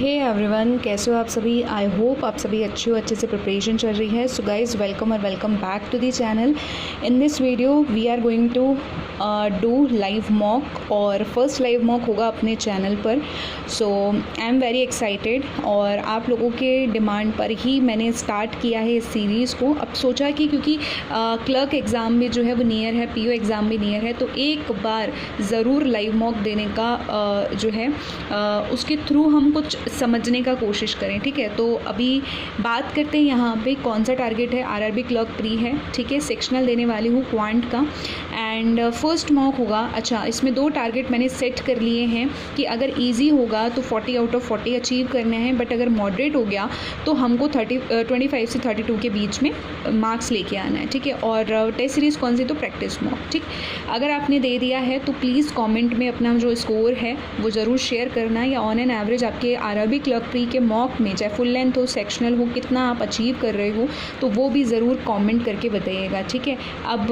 Hey everyone, कैसे हो आप सभी। आई होप आप सभी अच्छे से प्रिपरेशन चल रही है। सो गाइज, वेलकम और welcome back to the channel. In this video we are going to do live mock, और फर्स्ट लाइव मॉक होगा अपने चैनल पर। So I am very excited, और आप लोगों के डिमांड पर ही मैंने स्टार्ट किया है इस सीरीज़ को। अब सोचा कि क्योंकि क्लर्क एग्ज़ाम भी जो है वो नियर है, पीओ एग्ज़ाम भी नियर है, तो एक बार ज़रूर लाइव मॉक देने का जो है उसके थ्रू हम कुछ समझने का कोशिश करें। ठीक है, तो अभी बात करते हैं यहाँ पे कौन सा टारगेट है। आरआरबी क्लर्क प्री है, ठीक है, सेक्शनल देने वाली हूँ क्वांट का, एंड फर्स्ट मॉक होगा। अच्छा, इसमें 2 टारगेट मैंने सेट कर लिए हैं कि अगर इजी होगा तो 40 आउट ऑफ 40 अचीव करना है, बट अगर मॉडरेट हो गया तो हमको 25 से 32 के बीच में मार्क्स लेके आना है। ठीक है, और टेस्ट सीरीज़ कौन सी, तो प्रैक्टिस मॉक। ठीक, अगर आपने दे दिया है तो प्लीज़ कमेंट में अपना जो स्कोर है वो ज़रूर शेयर करना, या ऑन एन एवरेज आपके आरआरबी क्लर्क प्री के मॉक में, चाहे फुल लेंथ हो सेक्शनल हो, कितना आप अचीव कर रहे हो, तो वो भी ज़रूर कमेंट करके बताइएगा। ठीक है, अब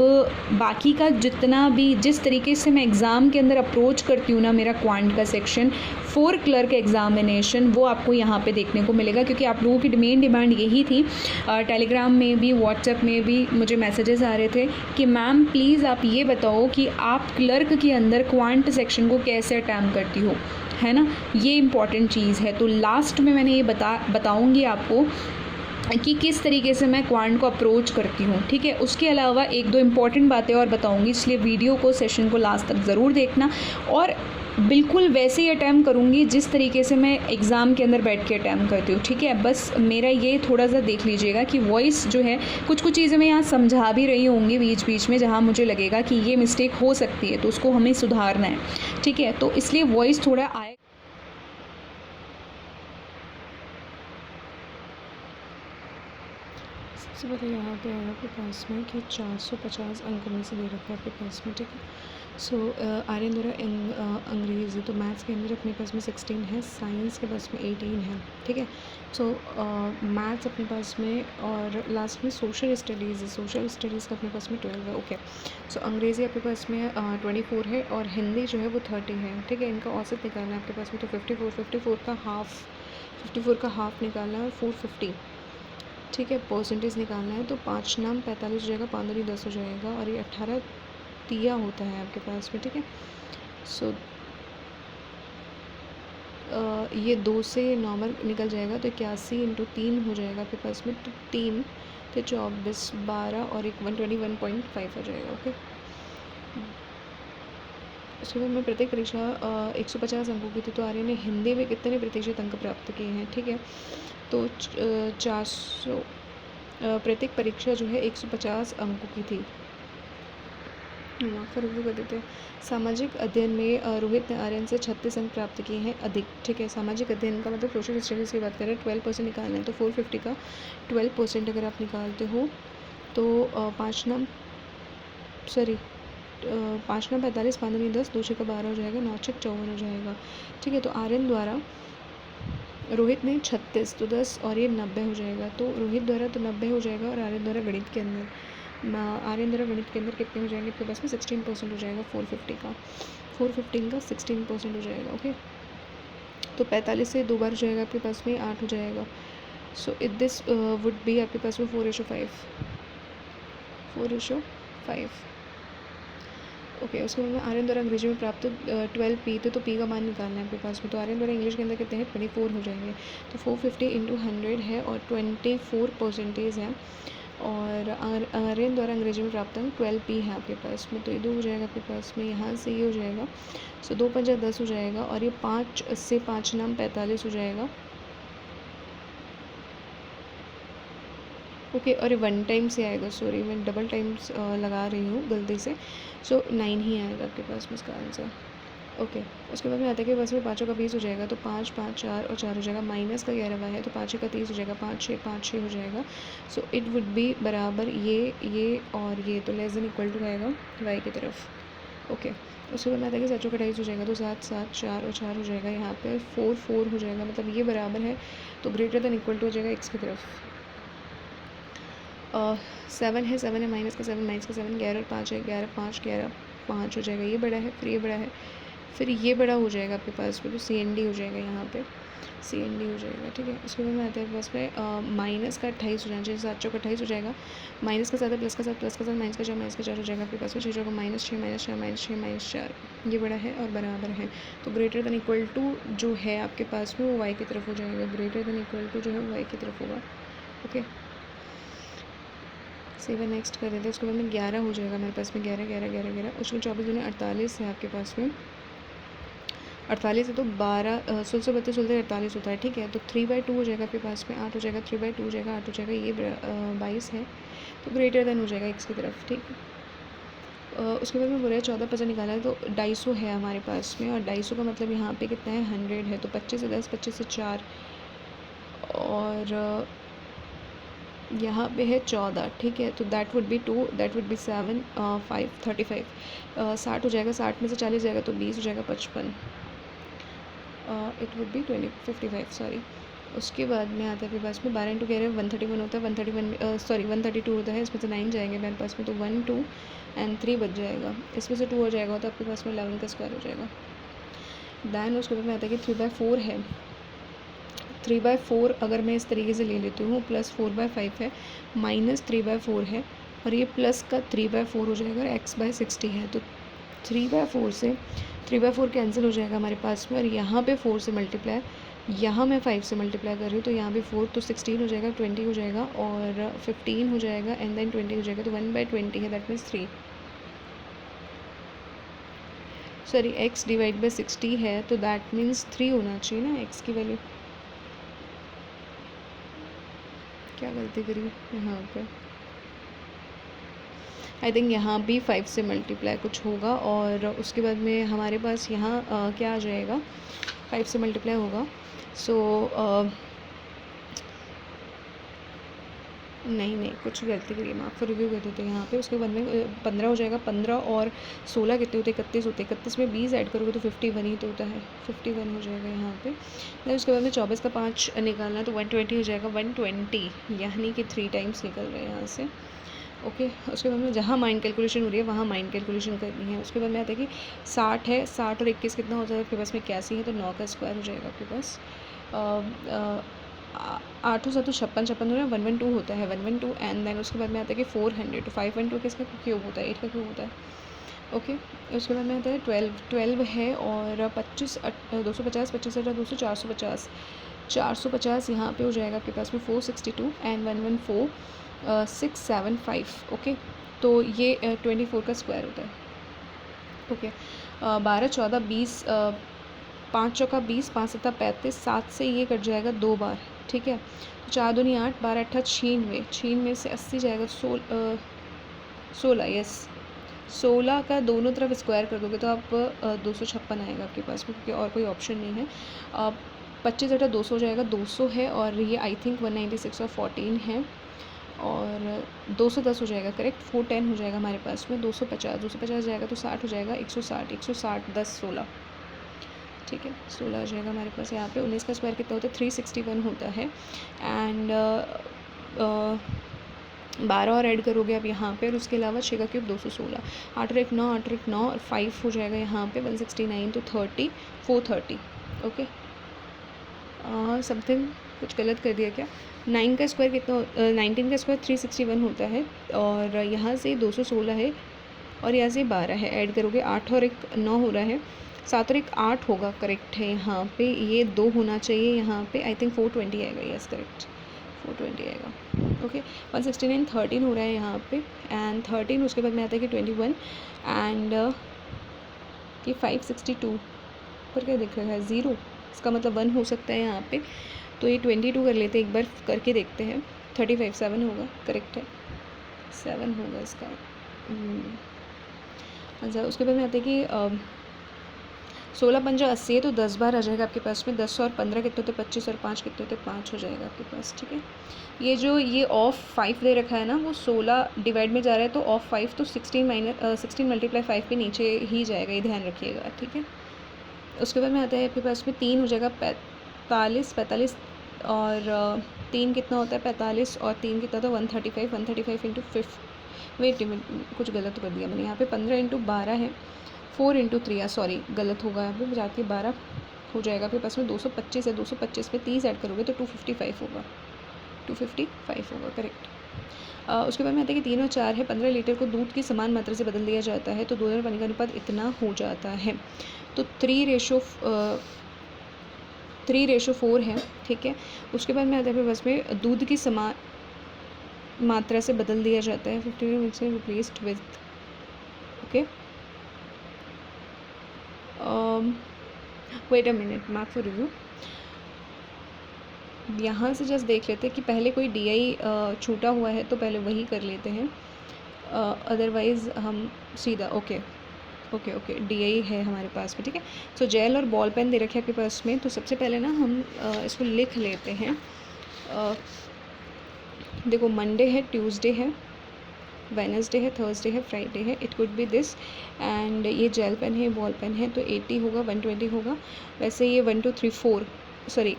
बाकी का जितना भी जिस तरीके से मैं एग्ज़ाम के अंदर अप्रोच करती हूँ ना, मेरा क्वांट का सेक्शन 4 क्लर्क एग्जामिनेशन, वो आपको यहाँ पे देखने को मिलेगा, क्योंकि आप लोगों की मेन डिमांड यही थी। टेलीग्राम में भी, व्हाट्सएप में भी मुझे मैसेजेस आ रहे थे कि मैम प्लीज़ आप ये बताओ कि आप क्लर्क के अंदर क्वांट सेक्शन को कैसे अटैम्प्ट करती हो, है ना, ये इंपॉर्टेंट चीज़ है। तो लास्ट में मैंने ये बताऊँगी आपको कि किस तरीके से मैं क्वांट को अप्रोच करती हूँ। ठीक है, उसके अलावा 1-2 इम्पॉर्टेंट बातें और बताऊँगी, इसलिए वीडियो को, सेशन को लास्ट तक ज़रूर देखना, और बिल्कुल वैसे ही अटैम्प्ट करूँगी जिस तरीके से मैं एग्ज़ाम के अंदर बैठ के अटैम्प्ट करती हूँ। ठीक है, बस मेरा ये थोड़ा सा देख लीजिएगा कि वॉइस जो है, कुछ चीज़ें मैं यहाँ समझा भी रही होंगी बीच बीच में, जहाँ मुझे लगेगा कि ये मिस्टेक हो सकती है तो उसको हमें सुधारना है। ठीक है, तो इसलिए वॉइस थोड़ा आए। सबसे पहले यहाँ पे आया आपके पास में कि 450 अंक में से दे रखा है आपके पास में। ठीक है, सो आर्यन द्वारा अंग्रेज़ी, तो मैथ्स के अंदर अपने पास में 16 है, साइंस के पास में 18 है। ठीक है, सो मैथ्स अपने पास में, और लास्ट में सोशल स्टडीज़ है, सोशल स्टडीज़ का अपने पास में 12 है। ओके, सो अंग्रेज़ी आपके पास में 24 है, और हिंदी जो है वो 30 है। ठीक है, इनका औसत निकालना है आपके पास में, तो 54 का हाफ निकालना है, और 450। ठीक है, परसेंटेज निकालना है, तो 5 नाम 45 हो जाएगा, 5 दूनी 10 हो जाएगा, और ये 18 तिया होता है आपके पास में। ठीक है, सो ये 2 से नॉर्मल निकल जाएगा, तो 81 × 3 हो जाएगा आपके पास में, तो 3 तो 24 12 और एक 121.5 हो जाएगा। ओके, उसके बाद में प्रत्येक परीक्षा 150 अंकों की थी, तो आर्य ने हिंदी में कितने प्रतिशत अंक प्राप्त किए हैं। ठीक है, तो 400 प्रत्येक परीक्षा जो है 150 अंकों की थी। फिर रिव्यू कर देते हैं। सामाजिक अध्ययन में रोहित ने आर्यन से 36 अंक प्राप्त किए हैं अधिक। ठीक है, सामाजिक अध्ययन का मतलब सोशल स्टडीज़ की बात करें, 12% निकालना है, तो 450 का 12% अगर आप निकालते हो तो 5 नाम 45, 5 दूनी 10, 2 छक्का 12 हो जाएगा, 9 छक्का 54 हो जाएगा। ठीक है, तो आर्यन द्वारा रोहित ने 36, तो 10 और ये 90 हो जाएगा, तो रोहित द्वारा तो 90 हो जाएगा, और आर्यन द्वारा गणित के अंदर कितने हो जाएंगे आपके पास में, 16% हो जाएगा 450 का। 415 का 16% हो जाएगा। ओके, तो 45 से 2 बार हो जाएगा आपके पास में, 8 हो जाएगा। So it this would be आपके पास में 4:5। ओके, उसके बाद में आर्यन द्वारा अंग्रेजी में प्राप्त 12 पी थे, तो पी का मान निकालना है आपके पास में, तो आर्यन द्वारा इंग्लिश के अंदर कितने हैं, 24 हो जाएंगे, तो 450 × 100 है, और 24% है, और आर्यन द्वारा अंग्रेजी में प्राप्त अंक 12 पी है आपके पास में, तो ये 2 हो जाएगा आपके पास में, यहाँ से ये हो जाएगा, सो 2 पंजा 10 हो जाएगा, और ये 5 से 5 नाम 45 हो जाएगा। ओके, और 1 टाइम से आएगा, सॉरी मैं डबल टाइम्स लगा रही हूँ गलती से, सो 9 ही आएगा आपके पास में इसका आंसर। ओके, उसके बाद में आता है कि बस में 5 का 20 हो जाएगा, तो 5 5 4 और 4 हो जाएगा, माइनस का 11 है, तो 5 का 30 हो जाएगा, 5 6 हो जाएगा, सो इट वुड बी बराबर ये और ये, तो लेस देन इक्वल टू आएगा वाई की तरफ। ओके, उसके बाद में आता है कि 7 का 28 हो जाएगा, तो 7 7 4 और 4 हो जाएगा, यहाँ पे 4 4 हो जाएगा, मतलब ये बराबर है, तो ग्रेटर देन इक्वल टू हो जाएगा x की तरफ। 7 है, माइनस का 7, 11 और 5 है, 11 5 11 5 हो जाएगा, ये बड़ा है, फिर ये बड़ा है, फिर ये बड़ा हो जाएगा आपके पास में, तो CND हो जाएगा यहाँ पे। CND हो जाएगा, ठीक है। उसके बाद में आता है बस में माइनस का 28 हो जाना चाहिए, 7 चौका 28 हो जाएगा, माइनस का 7 है, प्लस का 7 प्लस का 7, माइनस का 4 हो जाएगा आपके पास में, 6 चौका -6 -4 -6 -4, ये बड़ा है और बराबर है। तो ग्रेटर देन इक्वल टू जो है आपके पास में वो वाई की तरफ हो जाएगा, ग्रेटर देन इक्वल टू जो है वो वाई की तरफ होगा, ओके। सेवन नेक्स्ट कर देते हैं। उसके बाद में 11 हो जाएगा मेरे पास में, 11 11 11 11, उसमें 24 दूनी 48 है आपके पास में, 48 है तो 12 16 32 16 48 होता है, ठीक है। तो 3/2 हो जाएगा आपके पास में, 8 हो जाएगा, 3/2 हो जाएगा, 8 हो जाएगा, ये 22 है तो ग्रेटर देन हो जाएगा x की तरफ, ठीक है। उसके बाद में बोल रहा है 14 पचा निकाला है तो 250 है हमारे पास में, और 250 का मतलब यहाँ पे कितना है 100 है, तो 25 से 10, 25 से 4 और यहाँ पे है 14, ठीक है। तो that would be 2, that would be 7 5 35, 60 हो जाएगा, 60 में से 40 जाएगा तो 20 हो जाएगा, 55, इट वुड बी 55 सॉरी। उसके बाद में आता है अपने पास में 12 × 11 131 होता है, 132 होता है, इसमें से 9 जाएंगे मेरे पास में, तो 1 2 एंड 3 बच जाएगा, इसमें से 2 हो जाएगा तो आपके पास में 11 का स्क्वायर हो जाएगा। दैन उसके बाद में आता है कि 3/4 है, 3/4 अगर मैं इस तरीके से ले लेती हूँ, प्लस 4/5 है, माइनस 3/4 है, और ये प्लस का 3/4 हो जाएगा, और x/60 है, तो 3/4 से 3/4 कैंसिल हो जाएगा हमारे पास में, और यहाँ पे 4 से मल्टीप्लाई, यहाँ मैं 5 से मल्टीप्लाई कर रही हूँ, तो यहाँ पे 4 तो 16 हो जाएगा, 20 हो जाएगा, और 15 हो जाएगा, एंड देन 20 हो जाएगा, तो 1/20 है, दैट मीन्स 3, सॉरी x/60 है तो दैट मीन्स 3 होना चाहिए ना x की वैल्यू, क्या गलती करी यहाँ पे, आई थिंक यहाँ भी 5 से मल्टीप्लाई कुछ होगा, और उसके बाद में हमारे पास यहाँ क्या आ जाएगा, 5 से मल्टीप्लाई होगा, सो नहीं कुछ गलती करिए, मार्क फॉर रिव्यू कर देते हैं यहाँ पे। उसके बाद में 15 हो जाएगा, 15 और 16 कितने होते हैं, 31 होते हैं, 31 में 20 ऐड करोगे तो 51 ही तो होता है, 51 हो जाएगा यहाँ पे। फिर उसके बाद में 24 का 5 निकालना तो 120 हो जाएगा, 120 यानी कि 3 टाइम्स निकल रहे हैं यहाँ से, ओके। उसके बाद में जहाँ माइंड कैलकुलेशन हो रही है वहाँ माइंड कैलकुलेशन करनी है। उसके बाद में आता है कि 60 है, 60 और 21 कितना हो जाएगा आपके पास में, 81 है, तो 9 का स्क्वायर हो जाएगा आपके पास। 8 हो 7 तो 56 56 हो रहा है, 112 होता है, 112, एंड देन उसके बाद में आता है कि 400 तो 512 किसका क्यूब होता है, 8 का क्यूब होता है, ओके। उसके बाद में आता है 12 है, और 25 250 25 200 450 450 यहाँ पे हो जाएगा आपके पास में 462 एंड 114 675, ओके। तो ये 24 का स्क्वायर होता है, ओके। 12 14 20 5 चौका 20 5 7 35, 7 से ये कट जाएगा 2 बार, ठीक है। 4 दूनी 8 12 8 96, 96 से 80 जाएगा, 16 यस, 16 का दोनों तरफ स्क्वायर कर दोगे तो आप 256 आएगा आपके पास में, क्योंकि और कोई ऑप्शन नहीं है। 25 × 200 हो जाएगा, 200 है, और ये आई थिंक 196 और 14 है, और 210 हो जाएगा, करेक्ट। 410 हो जाएगा हमारे पास में, 250 जाएगा तो 60 हो जाएगा, 160 10 16, ठीक है, 16 आ जाएगा हमारे पास यहाँ पे। 19 का स्क्वायर कितना होता है, 361 होता है, एंड 12 और ऐड करोगे आप यहाँ पे, और उसके अलावा 6 का क्यूब 216, 8 और 1 9, 8 और 1 9, और 5 हो जाएगा यहाँ पे 169, तो 30 430, ओके। समथिंग कुछ गलत कर दिया क्या, 9 का स्क्वायर कितना, 19 का स्क्वायर 361 होता है, और यहाँ से 216 है, और यहाँ से 12 है, ऐड करोगे 8 और 1 9 हो रहा है, 7 और 1 8 होगा, करेक्ट है। यहाँ पे ये 2 होना चाहिए, यहाँ पे आई थिंक 420 आएगा, यस करेक्ट 420 आएगा, ओके। 169 13 हो रहा है यहाँ पे, एंड 13 उसके बाद में आता है कि 21, एंड ये 562 पर क्या दिख रहा है 0, इसका मतलब 1 हो सकता है यहाँ पे, तो ये 22 कर लेते हैं, एक बार करके देखते हैं। 35 7 होगा, करेक्ट है, 7 होगा इसका। अच्छा, उसके बाद में आता है कि 16 पंजा 80 है, तो 10 बार आ जाएगा आपके पास में। 10 और 15 कितने होते, 25 और 5 कितने होते, 5 हो जाएगा आपके पास, ठीक है। ये जो ये ऑफ 5 दे रखा है ना, वो 16 डिवाइड में जा रहा है, तो ऑफ 5 तो 16 मल्टीप्लाई 5 पे नीचे ही जाएगा, ये ध्यान रखिएगा, ठीक है। उसके बाद में आता है आपके पास में 3 हो जाएगा 45 और 3 कितना होता है 45, और 3 कितना था 135 इंटू 5, वेट कुछ गलत कर दिया मैंने यहाँ पे, 15 इंटू 12 है, 4 इंटू 3, सॉरी गलत होगा यहाँ पे, जाके 12 हो जाएगा आपके पास में 225 है, 225 पे 30 ऐड करोगे तो 255 होगा, 255 होगा, करेक्ट। उसके बाद में आता है कि 3 और 4 है, 15 लीटर को दूध की समान मात्रा से बदल दिया जाता है तो दूध और पानी का अनुपात इतना हो जाता है। तो 3:4 है, ठीक है। उसके बाद में आता है बस में दूध की समान मात्रा से बदल दिया जाता है, 50 मिनट्स में replaced with, okay. Wait a minute, mark for review. यहाँ से जस्ट देख लेते हैं कि पहले कोई DI छूटा हुआ है तो पहले वही कर लेते हैं, अदरवाइज़ हम सीधा ओके DI है हमारे पास में, ठीक है। सो जेल और बॉल पेन दे रखे हैं आपके पास में, तो सबसे पहले ना हम इसको लिख लेते हैं। देखो, मंडे है, ट्यूसडे है, वेनसडे है, थर्सडे है, फ्राइडे है, it could be this. And ये जेल पेन है, बॉल पेन है, तो 80 होगा, 120 होगा। वैसे ये 1 2 3 4 सॉरी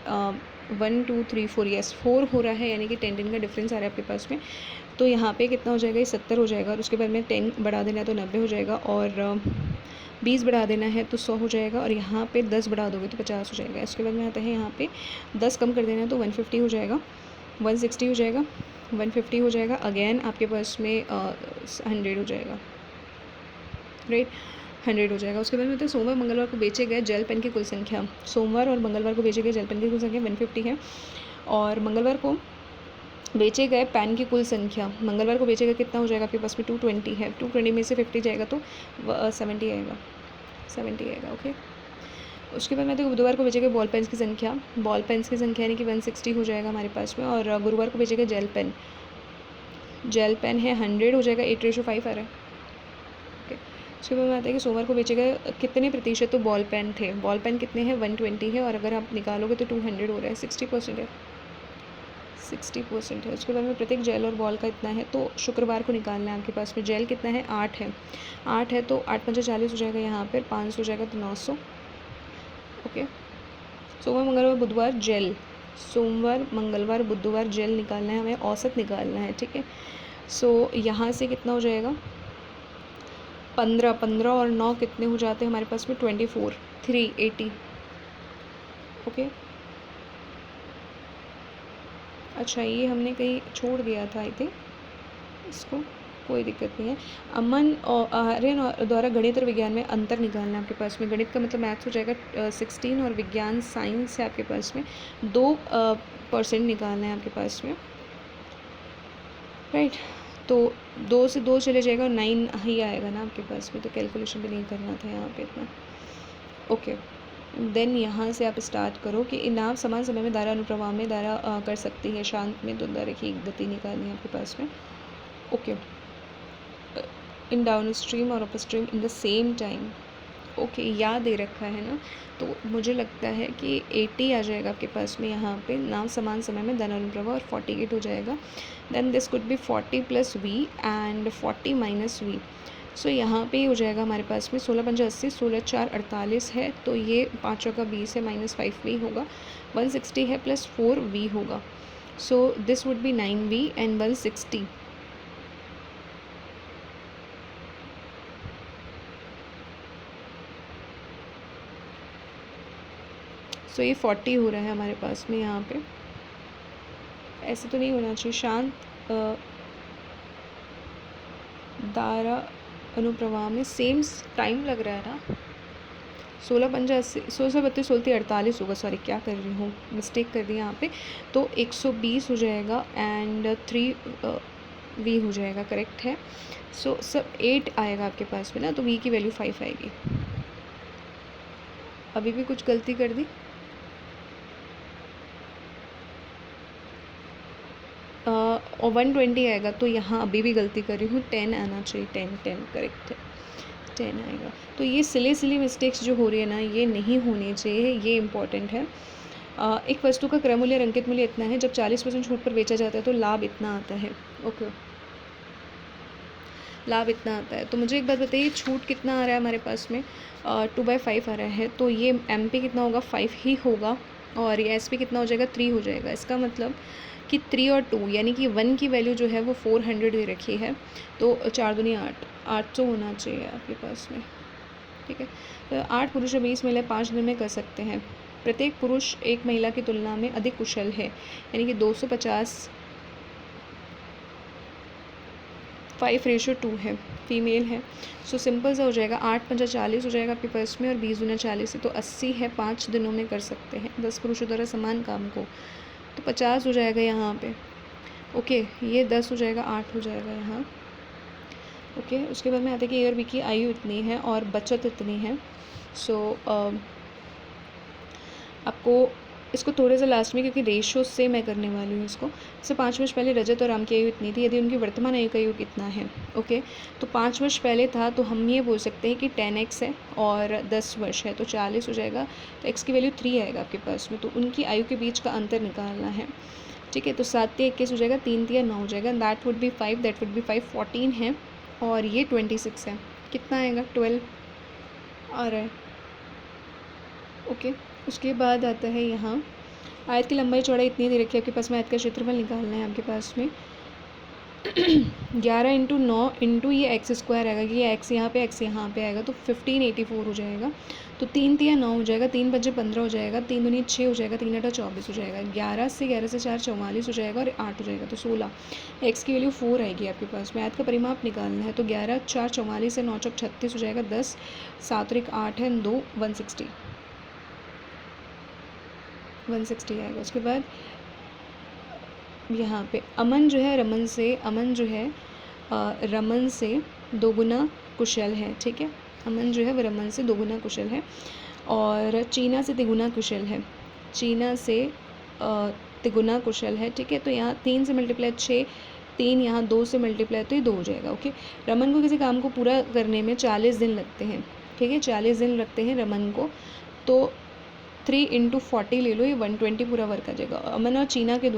1 2 3 4 यस 4 हो रहा है, यानी कि 10 का डिफरेंस आ रहा है आपके पास में। तो यहाँ पे कितना हो जाएगा, ये 70 हो जाएगा, और उसके बाद में 10 बढ़ा देना है तो 90 हो जाएगा, और 20 बढ़ा देना है तो 100 हो जाएगा, और यहाँ पे 10 बढ़ा दोगे तो 50 हो जाएगा। इसके बाद में आता है यहाँ पे 10 कम कर देना है तो 150 हो जाएगा, 160 हो जाएगा, 150 हो जाएगा, अगेन आपके पास में 100 हो जाएगा, राइट, 100 हो जाएगा। उसके बाद में तो सोमवार मंगलवार को बेचे गए जेल पेन की कुल संख्या, सोमवार और मंगलवार को बेचे गए जेल पेन की कुल संख्या 150 है, और मंगलवार को बेचे गए पेन की कुल संख्या, मंगलवार को बेचे गए कितना हो जाएगा आपके पास में 220 है, 220 में से 50 जाएगा तो 70 आएगा, 70 आएगा, ओके। उसके बाद में देखो बुधवार को बेचे गए बॉल पेन्स की संख्या, बॉल पेन्स की संख्या यानी कि 160 हो जाएगा हमारे पास में, और गुरुवार को बेचे गए जेल पेन है 100 हो जाएगा, 8:5 आ रहा है, ओके। उसके बाद में आता है कि सोमवार को बेचे गए कितने प्रतिशत तो बॉल पेन थे, बॉल पेन कितने हैं 120 है, और अगर आप निकालोगे तो 200 हो रहा है, 60% है, 60% है। उसके बाद में प्रत्येक जेल और बॉल का इतना है, तो शुक्रवार को निकालना है आपके पास में। जेल कितना है 8 है, 8 है तो 8 5 40 हो जाएगा, यहाँ पर 500 हो जाएगा तो 900, ओके। सोमवार मंगलवार बुधवार जेल, सोमवार मंगलवार बुधवार जेल निकालना है हमें, औसत निकालना है, ठीक है। सो यहाँ से कितना हो जाएगा 15 और 9 कितने हो जाते हैं हमारे पास में 24, 380, ओके। अच्छा, ये हमने कहीं छोड़ दिया था आई थिंक, इसको कोई दिक्कत नहीं है। अमन और आर्यन द्वारा गणित और विज्ञान में अंतर निकालना है आपके पास में। गणित का मतलब मैथ्स हो जाएगा 16, और विज्ञान साइंस है आपके पास में 2% निकालना है आपके पास में, राइट। तो 2 से 2 चले जाएगा और 9 ही आएगा ना आपके पास में, तो कैलकुलेशन भी नहीं करना था यहाँ पे इतना, ओके। देन यहाँ से आप स्टार्ट करो कि नाव समान समय में धारा अनुप्रवाह में धारा कर सकती है, शांत में तो धारा की गति निकालनी है आपके पास में, ओके। इन डाउन स्ट्रीम और up stream in the same time, okay. याद दे रखा है ना, तो मुझे लगता है कि 80 आ जाएगा आपके पास में यहाँ पे, नाव समान समय में धारा अनुप्रवाह, और 48 हो जाएगा। Then this could be 40 + v and 40 - v। So यहाँ पे हो जाएगा हमारे पास में 16 5 80, 16 4 48 है, तो ये 5 का 20 है, -5v होगा, 160 है + 4v होगा, so this would be 9v and 160, सो ये 40 हो रहा है हमारे पास में यहाँ पे। ऐसे तो नहीं होना चाहिए, शांत धारा अनुप्रवाह में सेम टाइम लग रहा है ना, 16 5 80, 16 32 16 48 होगा, सॉरी क्या कर रही हूँ, मिस्टेक कर दी यहाँ पे, तो 120 हो जाएगा एंड 3v हो जाएगा, करेक्ट है। सो सब 8 आएगा आपके पास में ना, तो v की वैल्यू 5 आएगी। अभी भी कुछ गलती कर दी, और 120 आएगा, तो यहाँ अभी भी गलती कर रही हूँ, 10 आना चाहिए, 10 करेक्ट है, 10 आएगा। तो ये सिली मिस्टेक्स जो हो रही है ना, ये नहीं होनी चाहिए, ये इंपॉर्टेंट है। एक वस्तु का क्रय मूल्य अंकित मूल्य इतना है, जब 40% छूट पर बेचा जाता है तो लाभ इतना आता है, ओके, लाभ इतना आता है। तो मुझे एक बात बताइए, छूट कितना आ रहा है हमारे पास में 2/5 आ रहा है, तो ये MP कितना होगा 5 ही होगा, और ये SP कितना हो जाएगा 3 हो जाएगा। इसका मतलब कि 3 और 2 यानी कि 1 की वैल्यू जो है वो 400 दे रखी है, तो 4 दूनी 8, 800 होना चाहिए आपके पास में, ठीक है। तो 8 पुरुष और 20 महिलाएं 5 दिन में कर सकते हैं, प्रत्येक पुरुष एक महिला की तुलना में अधिक कुशल है, यानी कि 250 5:2 है, फीमेल है। सो सिंपल सा हो जाएगा, 8 पंजा 40 हो जाएगा आपके पर्स में, और 20 दूना 40 है तो 80 है, 5 दिनों में कर सकते हैं 10 पुरुषों द्वारा समान काम को, तो 50 हो जाएगा यहाँ पे। ओके, ये 10 हो जाएगा, 8 हो जाएगा यहाँ। ओके, उसके बाद में आता है कि अगर बी की आयु इतनी है और बचत इतनी है, सो आपको इसको थोड़े से लास्ट में, क्योंकि रेशो से मैं करने वाली हूँ इसको। जैसे 5 वर्ष पहले रजत और राम की आयु इतनी थी, यदि उनकी वर्तमान आयु का आयु कितना है। ओके, तो 5 वर्ष पहले था तो हम ये बोल सकते हैं कि 10x है और 10 वर्ष है तो 40 हो जाएगा, तो x की वैल्यू 3 आएगा आपके पास में, तो उनकी आयु के बीच का अंतर निकालना है। ठीक है, तो 7 3 21 हो जाएगा, 3 3 9 हो जाएगा, that would be 5, that would be 5, 14 है, और ये 26 है, कितना आएगा 12 आ रहा है। ओके, उसके बाद आता है यहाँ आयत की लंबाई चौड़ाई इतनी दे रखी है आपके पास में, आयत का क्षेत्रफल निकालना है आपके पास में 11 × 9 इंटू ये x² आएगा, कि ये x यहाँ पे x यहाँ पे आएगा, तो 1584 हो जाएगा, तो 3 3 9 हो जाएगा, 3 5 15 हो जाएगा, 3 दूनी 6 हो जाएगा, 3 8 24 हो जाएगा, 11 से 4 44 हो जाएगा, और 8 हो जाएगा तो 16, x की वैल्यू 4 आएगी आपके पास में। आयत का परिमाप निकालना है, तो 11 4 44 है, 9 चौक 36 हो जाएगा, 10 7 और 1 8 है, 2 160 आएगा। उसके बाद यहाँ पे अमन जो है रमन से 2 गुना कुशल है। ठीक है, अमन जो है वो रमन से 2 गुना कुशल है, और चीना से 3 गुना कुशल है, चीना से 3 गुना कुशल है। ठीक है, तो यहाँ 3 से मल्टीप्लाई 6, 3 यहाँ 2 से मल्टीप्लाई तो ये 2 हो जाएगा। ओके, रमन को किसी काम को पूरा करने में 40 दिन लगते हैं। ठीक है, 40 दिन लगते हैं रमन को, तो 3 × 40 ले लो, ये 120 पूरा वर्क आ जाएगा। अमन और चीना के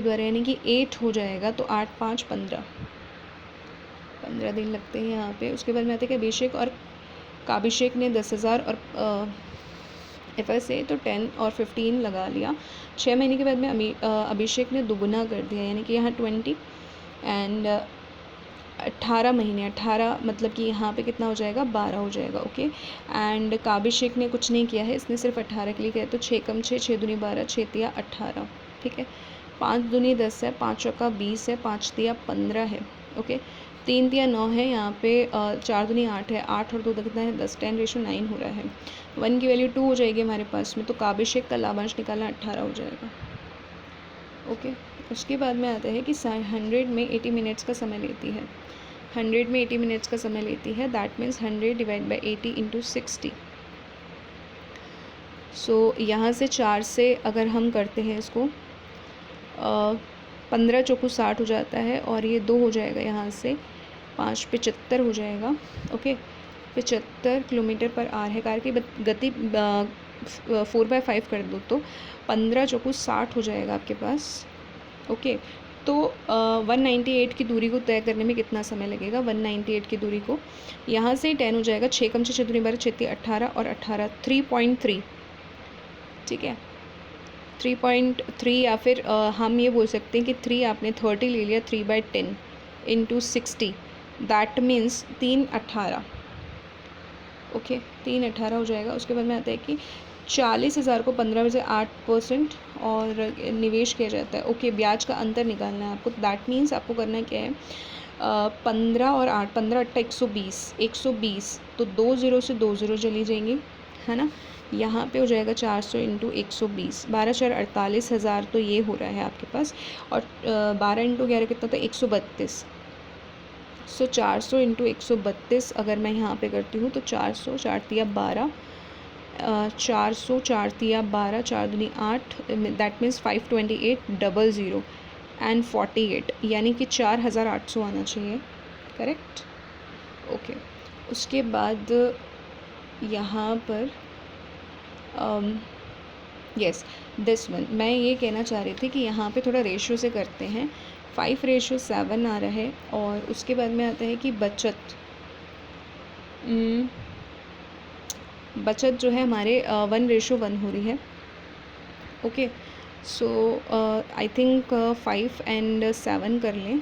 द्वारा यानी कि 8 हो जाएगा, तो 8 5 15 दिन लगते हैं यहाँ पे। उसके बाद में आते हैं कि अभिषेक और काभिषेक ने 10,000 और FS तो 10 और 15 लगा लिया। 6 महीने के बाद में अभिषेक ने दुगुना कर दिया, यानी कि यहाँ 20 एंड 18 महीने, 18 मतलब कि यहाँ पे कितना हो जाएगा 12 हो जाएगा। ओके, एंड काभिषेक ने कुछ नहीं किया है, इसने सिर्फ 18 के लिए किया है, तो 6 कम 6 6 दूनी 12 6 तिया 18। ठीक है, 5 दूनी 10 है, 5 चौका 20 है, 5 तिया 15 है। ओके, 3 तिया 9 है, यहाँ पे 4 दूनी 8 है, 8 और 2 कितना है 10, 10:9 हो रहा है। 1 की वैल्यू 2 हो जाएगी हमारे पास में, तो काभिषेक का लाभांश निकालना 18 हो जाएगा। ओके, उसके बाद में आता है कि 100 में 80 मिनट्स का समय लेती है, 100 में 80 मिनट्स का समय लेती है, दैट मीन्स 100 डिवाइड बाई 80 × 60। सो यहाँ से 4 से अगर हम करते हैं इसको 15 चौकू 60 हो जाता है, और ये 2 हो जाएगा, यहाँ से 5 75 हो जाएगा। ओके, 75 किलोमीटर पर आवर है, कार की गति 4/5 कर दो तो 15 चौकू 60 हो जाएगा आपके पास। ओके, तो 198 की दूरी को तय करने में कितना समय लगेगा। 198 की दूरी को यहाँ से 10 हो जाएगा, 6 कम 6 दूनी 12 6 18 और 18 3.3। ठीक है, 3.3, या फिर हम ये बोल सकते हैं कि 3 आपने 30 ले लिया, 3/10 × 60, दैट मीन्स 318। ओके, 318 हो जाएगा। उसके बाद में आता है कि 40,000 को 15 में से 8% और निवेश किया जाता है। ओके, ब्याज का अंतर निकालना है आपको, दैट मीन्स आपको करना क्या है 15 और 8, 15 8 120, तो 2 0 से 2 0 चली जाएंगी, है ना। यहाँ पे हो जाएगा 400 × 120, 12 4 48,000, तो ये हो रहा है आपके पास, और 12 × 11 कितना, तो 132। सो 400 × 132 अगर मैं यहाँ पे करती हूँ तो 400 4 तिया 12, 400 4 तिया 12, 4 दूनी 8, दैट मीन्स 528 एंड 48, यानी कि 4,800 आना चाहिए, करेक्ट। ओके, उसके बाद यहाँ पर यस दिस वन मैं ये कहना चाह रही थी कि यहाँ पे थोड़ा रेशो से करते हैं। 5:7 आ रहा है, और उसके बाद में आता है कि बचत जो है हमारे 1:1 हो रही है। ओके, सो आई थिंक 5 और 7 कर लें,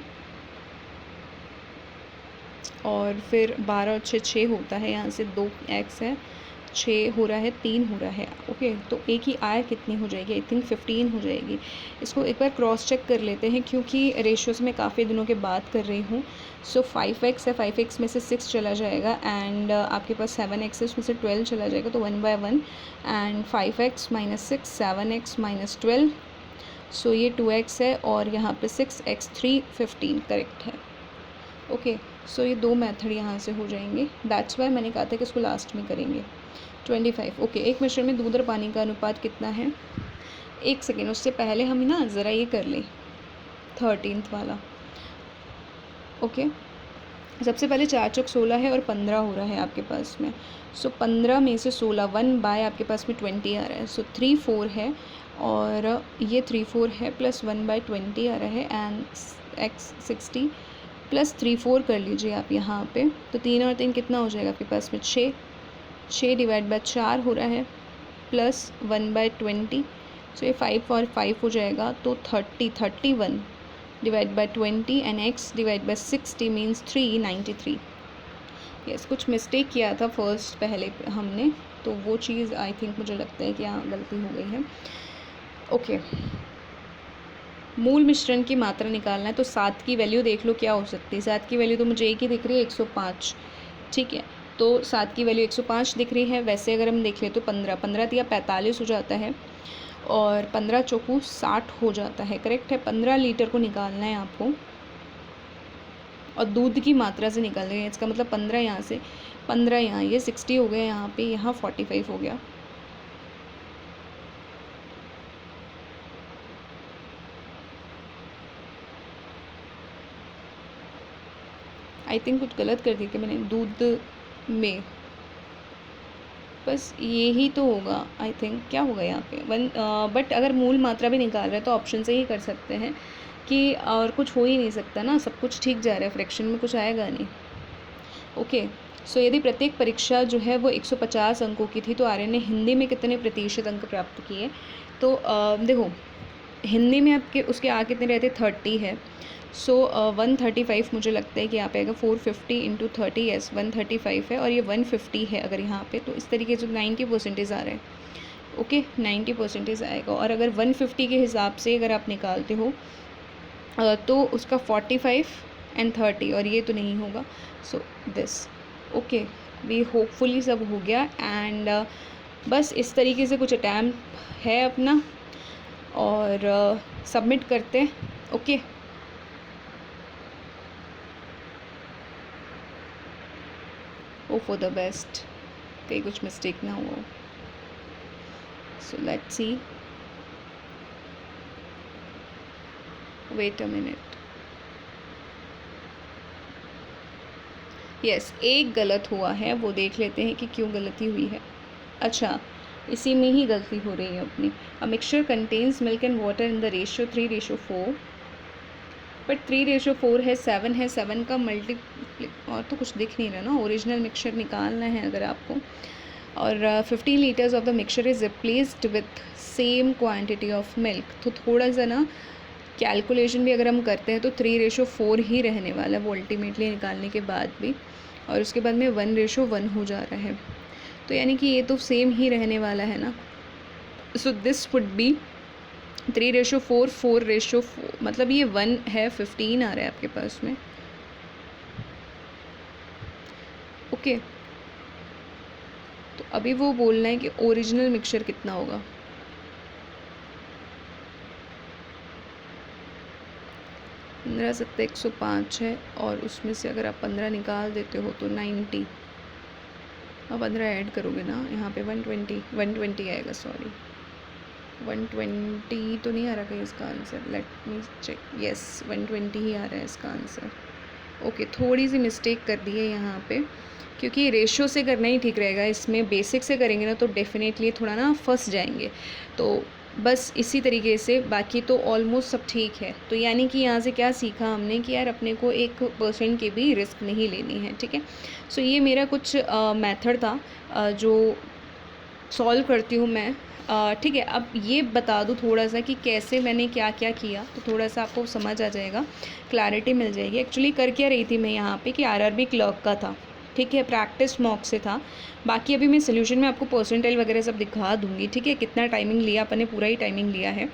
और फिर 12 और 6 6 होता है, यहाँ से 2x है, 6 हो रहा है, 3 हो रहा है। ओके, तो ए की आय कितनी हो जाएगी? आई थिंक 15 हो जाएगी। इसको एक बार क्रॉस चेक कर लेते हैं क्योंकि रेशियोज में काफ़ी दिनों के बाद कर रही हूँ। सो 5x है, 5x में से 6 चला जाएगा एंड आपके पास 7x है, उसमें से 12 चला जाएगा, तो 1 by 1 and 5x minus 6, 7x minus 12, so ये 2x है और यहाँ पे 6x 3 15 करेक्ट है। ओके, सो ये 2 मेथड यहाँ से हो जाएंगे। दैट्स वाई मैंने कहा था कि इसको लास्ट में करेंगे। 25 ओके, एक मिश्रण में दूध और पानी का अनुपात कितना है? एक सेकेंड, उससे पहले हम ना ज़रा ये कर लें 13th वाला। ओके, सबसे पहले 4 चौक 16 है और 15 हो रहा है आपके पास में। सो 15 में से 16 1 बाय आपके पास में 20 आ रहा है। सो 3 4 है और ये 3 4 है प्लस 1 बाय 20 आ रहा है एंड x 60 प्लस 3 4 कर लीजिए आप यहाँ पे, तो 3 और 3 कितना हो जाएगा आपके पास में? 6 डिवाइड बाय 4 हो रहा है प्लस 1 बाय 20, सो ये 5 और 5 हो जाएगा, तो 31 divide by 20 and x divide by 60 means 393। Yes, कुछ मिस्टेक किया था फर्स्ट पहले हमने, तो वो चीज़ आई थिंक मुझे लगता है कि यहाँ गलती हो गई है। ओके, मूल मिश्रण की मात्रा निकालना है, तो 7 की वैल्यू देख लो क्या हो सकती है। 7 की वैल्यू तो मुझे एक ही दिख रही है, 105। ठीक है, तो 7 की वैल्यू 105 दिख रही है। वैसे अगर हम देख ले तो 15 दिया 45 हो जाता है और 15 चौकू 60 हो जाता है। करेक्ट है, 15 लीटर को निकालना है आपको और दूध की मात्रा से निकाल रहे हैं। इसका मतलब 15 यहाँ से 15 यहाँ, ये 60 हो गया यहाँ पे, यहाँ 45 हो गया। आई थिंक कुछ गलत कर दिया कि मैंने दूध में, बस यही तो होगा आई थिंक। क्या होगा यहाँ पे बट अगर मूल मात्रा भी निकाल रहे हैं तो ऑप्शन से ही कर सकते हैं कि और कुछ हो ही नहीं सकता ना, सब कुछ ठीक जा रहा है, फ्रैक्शन में कुछ आएगा नहीं। ओके, सो यदि प्रत्येक परीक्षा जो है वो 150 अंकों की थी तो आर्यन ने हिंदी में कितने प्रतिशत अंक प्राप्त किए? तो देखो हिंदी में आपके उसके आ कितने रहते? 30 है। सो 135 मुझे लगता है कि यहाँ पे आएगा 450 इंटू 30, यस 135 है और ये 150 है अगर यहाँ पे, तो इस तरीके से 90% आ रहा है। ओके, 90% आएगा। और अगर 150 के हिसाब से अगर आप निकालते हो तो उसका 45 एंड 30 और ये तो नहीं होगा। So this okay, we hopefully सब हो गया एंड बस इस तरीके से कुछ अटैम्प्ट है अपना और सबमिट करते हैं। Okay, hope for the best, कहीं कुछ मिस्टेक ना हो। So let's see, wait a minute. Yes, एक गलत हुआ है, वो देख लेते हैं कि क्यों गलती हुई है। अच्छा, इसी में ही गलती हो रही है अपनी। A mixture contains milk and water in the ratio 3:4, but 3:4 है, 7 है, 7 का मल्टी और तो कुछ दिख नहीं रहा ना। ओरिजिनल मिक्सचर निकालना है अगर आपको, और 15 litres of the mixture is replaced with same quantity of milk. तो थोड़ा सा ना कैलकुलेशन भी अगर हम करते हैं तो 3:4 ही रहने वाला है वो अल्टीमेटली निकालने के बाद भी, और उसके बाद में 1:1 हो जा रहा है, तो यानी कि ये तो सेम ही रहने वाला है ना। सो दिस वुड बी 3:4, 4:4, मतलब ये 1 है, 15 आ रहा है आपके पास में। ओके, तो अभी वो बोलना है कि ओरिजिनल मिक्सचर कितना होगा। पंद्रह 105 है और उसमें से अगर आप 15 निकाल देते हो तो 90, आप 15 ऐड करोगे ना यहाँ पे 120 आएगा। सॉरी 120 तो नहीं आ रहा कहीं इसका answer, let me check. Yes 120 ही आ रहा है इसका आंसर। ओके, थोड़ी सी मिस्टेक कर दी है यहाँ पे, क्योंकि रेशियो से करना ही ठीक रहेगा। इसमें बेसिक से करेंगे ना तो डेफिनेटली थोड़ा ना फंस जाएंगे, तो बस इसी तरीके से, बाकी तो ऑलमोस्ट सब ठीक है। तो यानी कि यहाँ से क्या सीखा हमने कि यार अपने को 1% की भी रिस्क नहीं लेनी है। ठीक है, सो ये मेरा कुछ मेथड था जो सॉल्व करती हूँ मैं। ठीक है, अब ये बता दूँ थोड़ा सा कि कैसे मैंने क्या क्या किया, तो थोड़ा सा आपको समझ आ जाएगा, क्लैरिटी मिल जाएगी। एक्चुअली कर क्या रही थी मैं यहाँ पे कि आरआरबी क्लर्क का था। ठीक है, प्रैक्टिस मॉक से था। बाकी अभी मैं सोल्यूशन में आपको परसेंटाइल वगैरह सब दिखा दूँगी, ठीक है, कितना टाइमिंग लिया अपन ने, पूरा ही टाइमिंग लिया है।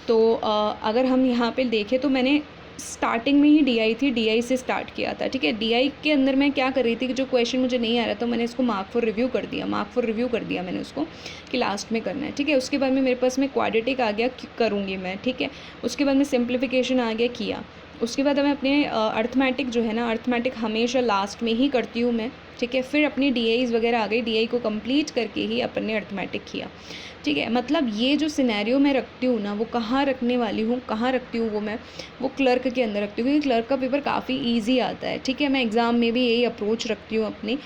तो अगर हम यहाँ पे देखें तो मैंने स्टार्टिंग में ही डीआई थी, डीआई से स्टार्ट किया था, ठीक है। डीआई के अंदर मैं क्या कर रही थी कि जो क्वेश्चन मुझे नहीं आ रहा था मैंने इसको मार्क फॉर रिव्यू कर दिया मैंने उसको कि लास्ट में करना है, ठीक है। उसके बाद में मेरे पास में क्वाड्रेटिक आ गया, करूँगी मैं, ठीक है। उसके बाद में सिंप्लीफिकेशन आ गया, किया। उसके बाद मैं अपने अर्थमेटिक जो है ना, अर्थमेटिक हमेशा लास्ट में ही करती हूँ मैं, ठीक है। फिर अपनी डीआईज़ वगैरह आ गई, डीआई को कंप्लीट करके ही अपन ने अर्थमेटिक किया, ठीक है। मतलब ये जो सिनेरियो मैं रखती हूँ ना, वो कहाँ रखने वाली हूँ, कहाँ रखती हूँ वो क्लर्क के अंदर रखती हूँ, क्योंकि क्लर्क का पेपर काफ़ी ईजी आता है, ठीक है। मैं एग्ज़ाम में भी यही अप्रोच रखती हूँ अपनी,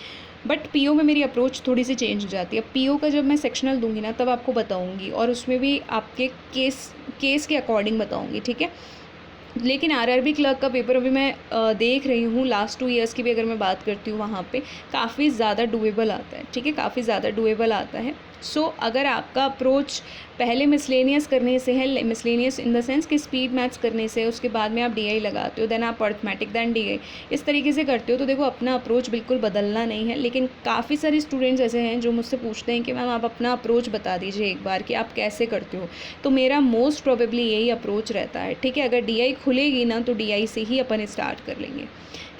बट पीओ में मेरी अप्रोच थोड़ी सी चेंज हो जाती है। पीओ का जब मैं सेक्शनल दूंगी ना तब आपको बताऊँगी, और उसमें भी आपके केस के अकॉर्डिंग बताऊँगी, ठीक है। लेकिन आरआरबी क्लर्क का पेपर अभी मैं देख रही हूँ, लास्ट 2 ईयर्स की भी अगर मैं बात करती हूँ, वहाँ पे काफ़ी ज़्यादा डूएबल आता है, ठीक है, काफ़ी ज़्यादा डूएबल आता है। सो अगर आपका अप्रोच पहले मिसलेनियस करने से है, मिसलेनियस इन द सेंस कि स्पीड मैथ्स करने से, उसके बाद में आप डीआई लगाते हो, देन आप अर्थमेटिक, देन डीआई, इस तरीके से करते हो, तो देखो अपना अप्रोच बिल्कुल बदलना नहीं है। लेकिन काफ़ी सारे स्टूडेंट्स ऐसे हैं जो मुझसे पूछते हैं कि मैम आप अपना अप्रोच बता दीजिए एक बार कि आप कैसे करते हो। तो मेरा मोस्ट प्रोबेबली यही अप्रोच रहता है, ठीक है। अगर डीआई खुलेगी ना तो डीआई से ही अपन स्टार्ट कर लेंगे,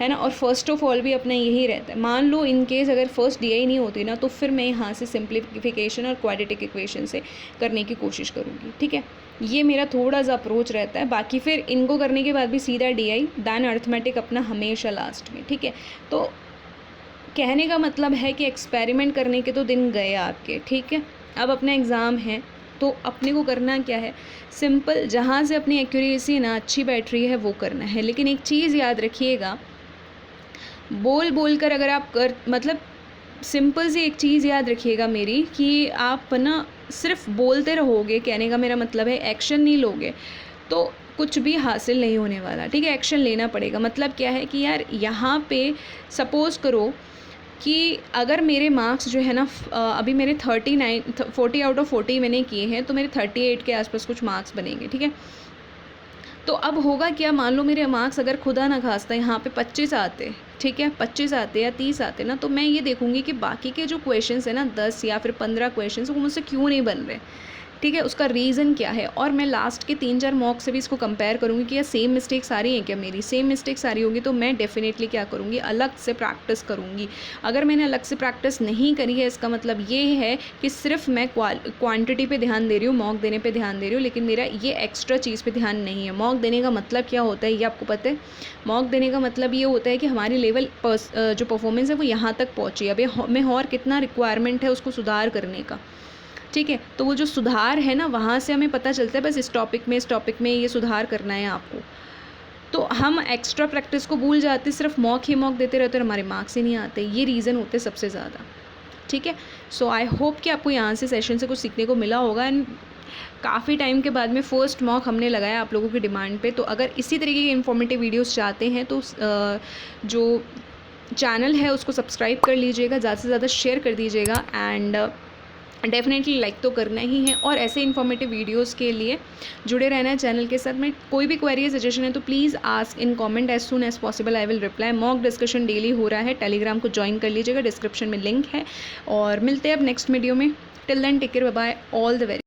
है ना। और फर्स्ट ऑफ ऑल भी अपना यही रहता है, मान लो इन केस अगर फर्स्ट डीआई नहीं होती ना, तो फिर मैं यहाँ से सिंप्लीफिकेशन और क्वाड्रेटिक इक्वेशन से करने की कोशिश करूँगी, ठीक है। ये मेरा थोड़ा सा अप्रोच रहता है। बाकी फिर इनको करने के बाद भी सीधा डीआई, दैन अर्थमेटिक अपना हमेशा लास्ट में, ठीक है। तो कहने का मतलब है कि एक्सपेरिमेंट करने के तो दिन गए आपके, ठीक है। अब अपना एग्ज़ाम है तो अपने को करना क्या है, सिंपल, जहाँ से अपनी एक्यूरेसी ना अच्छी बैठ रही है वो करना है। लेकिन एक चीज़ याद रखिएगा, बोल कर अगर आप मतलब सिंपल सी एक चीज़ याद रखिएगा मेरी, कि आप ना सिर्फ बोलते रहोगे, कहने का मेरा मतलब है एक्शन नहीं लोगे तो कुछ भी हासिल नहीं होने वाला, ठीक है। एक्शन लेना पड़ेगा। मतलब क्या है कि यार यहाँ पे सपोज़ करो कि अगर मेरे मार्क्स जो है ना अभी मेरे 40 आउट ऑफ 40 मैंने किए हैं, तो मेरे 38 के आसपास कुछ मार्क्स बनेंगे, ठीक है। तो अब होगा क्या, मान लो मेरे मार्क्स अगर खुदा ना खास्ता यहाँ पे 25 आते, ठीक है, 25 आते या 30 आते ना, तो मैं ये देखूँगी कि बाकी के जो क्वेश्चंस है ना 10 या फिर 15 क्वेश्चंस, वो मुझसे क्यों नहीं बन रहे, ठीक है, उसका रीज़न क्या है। और मैं लास्ट के 3-4 मॉक से भी इसको कंपेयर करूँगी कि यार सेम मिस्टेक्स आ रही हैं क्या, मेरी सेम मिस्टेक्स आ रही होगी, तो मैं डेफिनेटली क्या करूँगी, अलग से प्रैक्टिस करूँगी। अगर मैंने अलग से प्रैक्टिस नहीं करी है, इसका मतलब ये है कि सिर्फ मैं क्वांटिटी पे ध्यान दे रही हूँ, मॉक देने पे ध्यान दे रही हूँ, लेकिन मेरा ये एक्स्ट्रा चीज़ पे ध्यान नहीं है। मॉक देने का मतलब क्या होता है ये आपको पता है। मॉक देने का मतलब ये होता है कि हमारी लेवल जो परफॉर्मेंस है वो यहाँ तक पहुँची है, अभी हमें और कितना रिक्वायरमेंट है उसको सुधार करने का, ठीक है। तो वो जो सुधार है ना, वहाँ से हमें पता चलता है बस इस टॉपिक में ये सुधार करना है आपको। तो हम एक्स्ट्रा प्रैक्टिस को भूल जाते, सिर्फ मॉक ही मॉक देते रहते और हमारे मार्क्स ही नहीं आते। ये रीज़न होते सबसे ज़्यादा, ठीक है। सो आई होप कि आपको यहाँ से सेशन से कुछ सीखने को मिला होगा। एंड काफ़ी टाइम के बाद में फर्स्ट मॉक हमने लगाया आप लोगों की डिमांड पे। तो अगर इसी तरीके की इन्फॉर्मेटिव वीडियोस चाहते हैं तो जो चैनल है उसको सब्सक्राइब कर लीजिएगा, ज़्यादा से ज़्यादा शेयर कर दीजिएगा, एंड डेफिनेटली लाइक तो करना ही है। और ऐसे इन्फॉर्मेटिव वीडियोस के लिए जुड़े रहना है चैनल के साथ में। कोई भी क्वेरी या सजेशन है तो please ask in comment, as soon as possible I will reply. Mock discussion daily हो रहा है, टेलीग्राम को ज्वाइन कर लीजिएगा, डिस्क्रिप्शन में लिंक है। और मिलते हैं अब नेक्स्ट वीडियो में। Till then take care, bye bye, all the very.